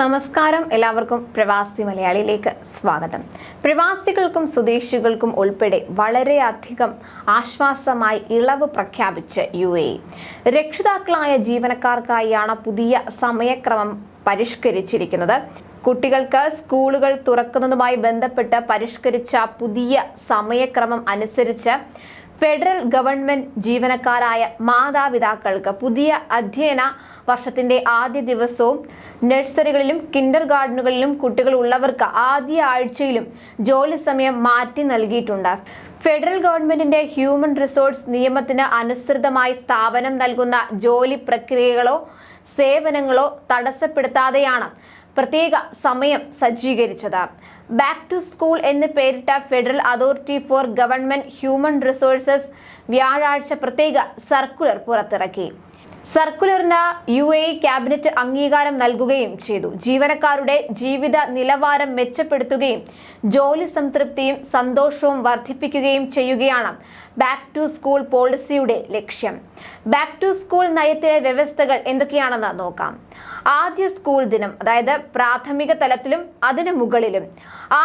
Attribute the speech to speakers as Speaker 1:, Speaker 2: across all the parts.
Speaker 1: നമസ്കാരം, എല്ലാവർക്കും പ്രവാസി മലയാളിയിലേക്ക് സ്വാഗതം. പ്രവാസികൾക്കും സ്വദേശികൾക്കും ഉൾപ്പെടെ വളരെയധികം ആശ്വാസമായി ഇളവ് പ്രഖ്യാപിച്ച് UAE. രക്ഷിതാക്കളായ ജീവനക്കാർക്കായാണ് പുതിയ സമയക്രമം പരിഷ്കരിച്ചിരിക്കുന്നത്. കുട്ടികൾക്ക് സ്കൂളുകൾ തുറക്കുന്നതുമായി ബന്ധപ്പെട്ട് പരിഷ്കരിച്ച പുതിയ സമയക്രമം അനുസരിച്ച് ഫെഡറൽ ഗവൺമെന്റ് ജീവനക്കാരായ മാതാപിതാക്കൾക്ക് പുതിയ അധ്യയന വർഷത്തിന്റെ ആദ്യ ദിവസവും നഴ്സറികളിലും കിൻഡർ ഗാർഡനുകളിലും കുട്ടികൾ ഉള്ളവർക്ക് ആദ്യ ആഴ്ചയിലും ജോലി സമയം മാറ്റി നൽകിയിട്ടുണ്ട്. ഫെഡറൽ ഗവൺമെന്റിന്റെ ഹ്യൂമൻ റിസോഴ്സ് നിയമത്തിന് അനുസൃതമായി സ്ഥാപനം നൽകുന്ന ജോലി പ്രക്രിയകളോ സേവനങ്ങളോ തടസ്സപ്പെടുത്താതെയാണ് പ്രത്യേക സമയം സജ്ജീകരിച്ചത്. ബാക്ക് ടു സ്കൂൾ എന്ന് പേരിട്ട federal authority four government human resources വ്യാഴാഴ്ച പ്രത്യേക സർക്കുലർ പുറത്തിറക്കി. സർക്കുലറിന് UAE ക്യാബിനറ്റ് അംഗീകാരം നൽകുകയും ചെയ്തു. ജീവനക്കാരുടെ ജീവിത നിലവാരം മെച്ചപ്പെടുത്തുകയും ജോലി സംതൃപ്തിയും സന്തോഷവും വർദ്ധിപ്പിക്കുകയും ചെയ്യുകയാണ് ബാക്ക് ടു സ്കൂൾ പോളിസിയുടെ ലക്ഷ്യം. ബാക്ക് ടു സ്കൂൾ നയത്തിലെ വ്യവസ്ഥകൾ എന്തൊക്കെയാണെന്ന് നോക്കാം. ആദ്യ സ്കൂൾ ദിനം, അതായത് പ്രാഥമിക തലത്തിലും അതിനു മുകളിലും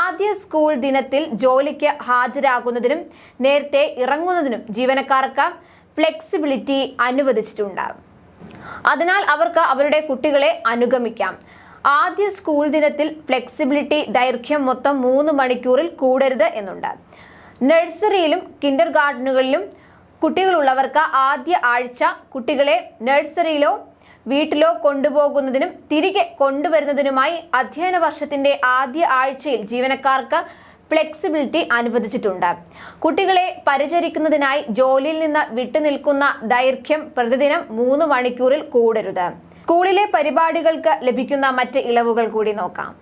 Speaker 1: ആദ്യ സ്കൂൾ ദിനത്തിൽ ജോലിക്ക് ഹാജരാകുന്നതിനും നേരത്തെ ഇറങ്ങുന്നതിനും ജീവനക്കാർക്ക് ഫ്ലെക്സിബിലിറ്റി അനുവദിച്ചിട്ടുണ്ട്. അതിനാൽ അവർക്ക് അവരുടെ കുട്ടികളെ അനുഗമിക്കാം. ആദ്യ സ്കൂൾ ദിനത്തിൽ ഫ്ലെക്സിബിലിറ്റി ദൈർഘ്യം മൊത്തം 3 മണിക്കൂറിൽ കൂടരുത് എന്നുണ്ട്. നഴ്സറിയിലും കിൻഡർ ഗാർഡനുകളിലും കുട്ടികളുള്ളവർക്ക് ആദ്യ ആഴ്ച കുട്ടികളെ നഴ്സറിയിലോ വീട്ടിലോ കൊണ്ടുപോകുന്നതിനും തിരികെ കൊണ്ടുവരുന്നതിനുമായി അധ്യയന വർഷത്തിന്റെ ആദ്യ ആഴ്ചയിൽ ജീവനക്കാർക്ക് ഫ്ലെക്സിബിലിറ്റി അനുവദിച്ചിട്ടുണ്ട്. കുട്ടികളെ പരിചരിക്കുന്നതിനായി ജോലിയിൽ നിന്ന് വിട്ടുനിൽക്കുന്ന ദൈർഘ്യം പ്രതിദിനം 3 മണിക്കൂറിൽ കൂടരുത്. സ്കൂളിലെ പരിപാടികൾക്ക് ലഭിക്കുന്ന മറ്റ് ഇളവുകൾ കൂടി നോക്കാം.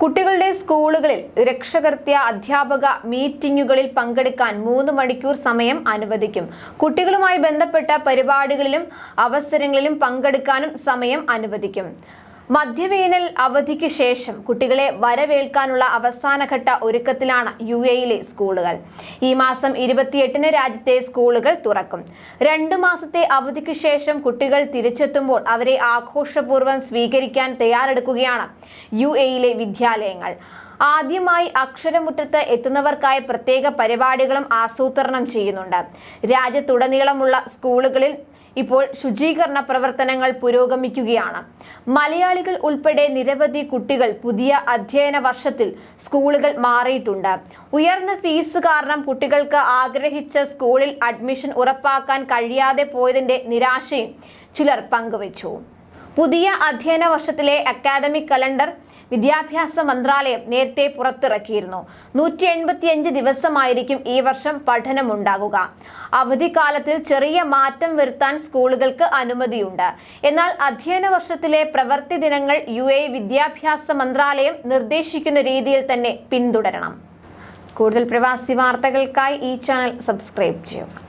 Speaker 1: കുട്ടികളുടെ സ്കൂളുകളിൽ രക്ഷകർതൃ അധ്യാപക മീറ്റിംഗുകളിൽ പങ്കെടുക്കാൻ 3 മണിക്കൂർ സമയം അനുവദിക്കും. കുട്ടികളുമായി ബന്ധപ്പെട്ട പരിപാടികളിലും അവസരങ്ങളിലും പങ്കെടുക്കാനും സമയം അനുവദിക്കും. മധ്യവേനൽ അവധിക്ക് ശേഷം കുട്ടികളെ വരവേൽക്കാനുള്ള അവസാനഘട്ട ഒരുക്കത്തിലാണ് UAEയിലെ സ്കൂളുകൾ. ഈ മാസം 28-ന് രാജ്യത്തെ സ്കൂളുകൾ തുറക്കും. 2 മാസത്തെ അവധിക്ക് ശേഷം കുട്ടികൾ തിരിച്ചെത്തുമ്പോൾ അവരെ ആഘോഷപൂർവ്വം സ്വീകരിക്കാൻ തയ്യാറെടുക്കുകയാണ് UAEയിലെ വിദ്യാലയങ്ങൾ. ആദ്യമായി അക്ഷരമുറ്റത്ത് എത്തുന്നവർക്കായി പ്രത്യേക പരിപാടികളും ആസൂത്രണം ചെയ്യുന്നുണ്ട്. രാജ്യത്തുടനീളമുള്ള സ്കൂളുകളിൽ ഇപ്പോൾ ശുചീകരണ പ്രവർത്തനങ്ങൾ പുരോഗമിക്കുകയാണ്. മലയാളികൾ ഉൾപ്പെടെ നിരവധി കുട്ടികൾ പുതിയ അധ്യയന വർഷത്തിൽ സ്കൂളുകൾ മാറിയിട്ടുണ്ട്. ഉയർന്ന ഫീസ് കാരണം കുട്ടികൾക്ക് ആഗ്രഹിച്ച സ്കൂളിൽ അഡ്മിഷൻ ഉറപ്പാക്കാൻ കഴിയാതെ പോയതിന്റെ നിരാശയും ചിലർ പങ്കുവച്ചു. പുതിയ അധ്യയന വർഷത്തിലെ അക്കാദമിക് കലണ്ടർ വിദ്യാഭ്യാസ മന്ത്രാലയം നേരത്തെ പുറത്തിറക്കിയിരുന്നു. 185 ദിവസമായിരിക്കും ഈ വർഷം പഠനമുണ്ടാകുക. അവധിക്കാലത്തിൽ ചെറിയ മാറ്റം വരുത്താൻ സ്കൂളുകൾക്ക് അനുമതിയുണ്ട്. എന്നാൽ അധ്യയന വർഷത്തിലെ പ്രവൃത്തി ദിനങ്ങൾ UAE വിദ്യാഭ്യാസ മന്ത്രാലയം നിർദ്ദേശിക്കുന്ന രീതിയിൽ തന്നെ പിന്തുടരണം. കൂടുതൽ പ്രവാസി വാർത്തകൾക്കായി ഈ ചാനൽ സബ്സ്ക്രൈബ് ചെയ്യുക.